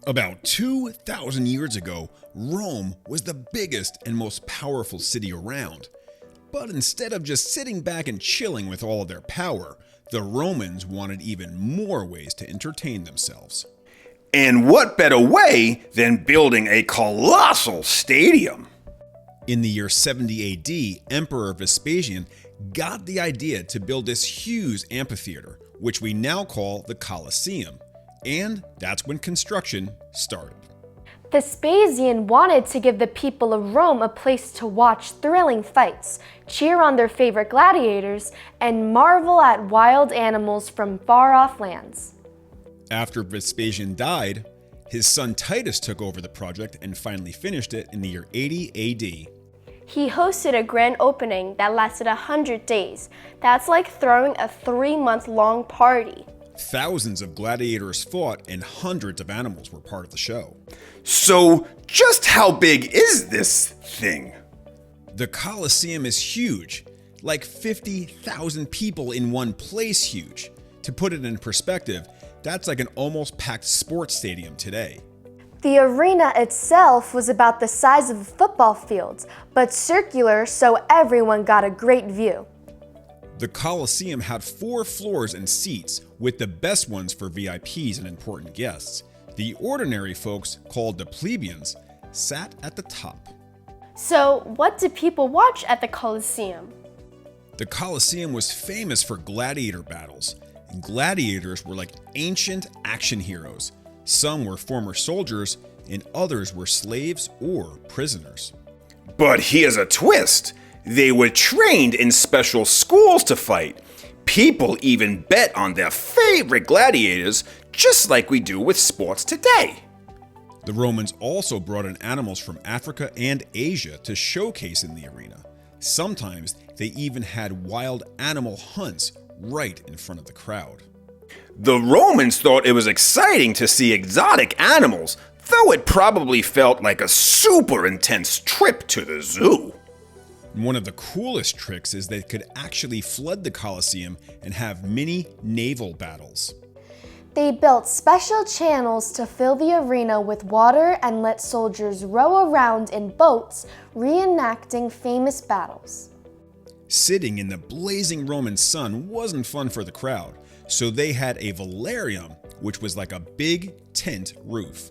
About 2,000 years ago, Rome was the biggest and most powerful city around. But instead of just sitting back and chilling with all of their power, the Romans wanted even more ways to entertain themselves. And what better way than building a colossal stadium? In the year 70 AD, Emperor Vespasian got the idea to build this huge amphitheater, which we now call the Colosseum. And that's when construction started. Vespasian wanted to give the people of Rome a place to watch thrilling fights, cheer on their favorite gladiators, and marvel at wild animals from far-off lands. After Vespasian died, his son Titus took over the project and finally finished it in the year 80 AD. He hosted a grand opening that lasted 100 days. That's like throwing a 3-month-long party. Thousands of gladiators fought and hundreds of animals were part of the show. So, just how big is this thing? The Colosseum is huge, like 50,000 people in one place huge. To put it in perspective, that's like an almost packed sports stadium today. The arena itself was about the size of a football field, but circular so everyone got a great view. The Colosseum had 4 floors and seats, with the best ones for VIPs and important guests. The ordinary folks, called the plebeians, sat at the top. So, what did people watch at the Colosseum? The Colosseum was famous for gladiator battles. And gladiators were like ancient action heroes. Some were former soldiers, and others were slaves or prisoners. But here's a twist. They were trained in special schools to fight. People even bet on their favorite gladiators, just like we do with sports today. The Romans also brought in animals from Africa and Asia to showcase in the arena. Sometimes they even had wild animal hunts right in front of the crowd. The Romans thought it was exciting to see exotic animals, though it probably felt like a super intense trip to the zoo. One of the coolest tricks is they could actually flood the Colosseum and have mini naval battles. They built special channels to fill the arena with water and let soldiers row around in boats, reenacting famous battles. Sitting in the blazing Roman sun wasn't fun for the crowd, so they had a velarium, which was like a big tent roof.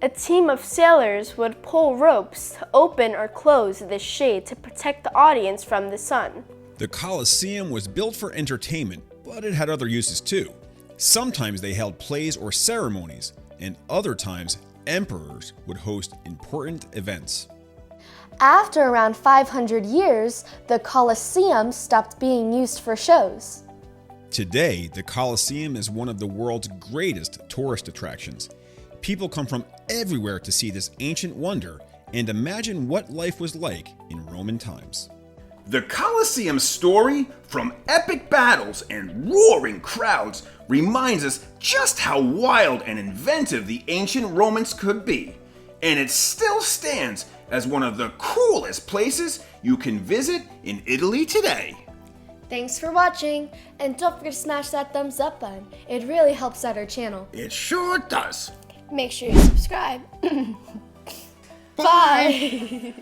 A team of sailors would pull ropes to open or close this shade to protect the audience from the sun. The Colosseum was built for entertainment, but it had other uses too. Sometimes they held plays or ceremonies, and other times emperors would host important events. After around 500 years, the Colosseum stopped being used for shows. Today, the Colosseum is one of the world's greatest tourist attractions. People come from everywhere to see this ancient wonder and imagine what life was like in Roman times. The Colosseum's story, from epic battles and roaring crowds, reminds us just how wild and inventive the ancient Romans could be. And it still stands as one of the coolest places you can visit in Italy today. Thanks for watching, and don't forget to smash that thumbs up button. It really helps out our channel. It sure does. Make sure you subscribe. Bye!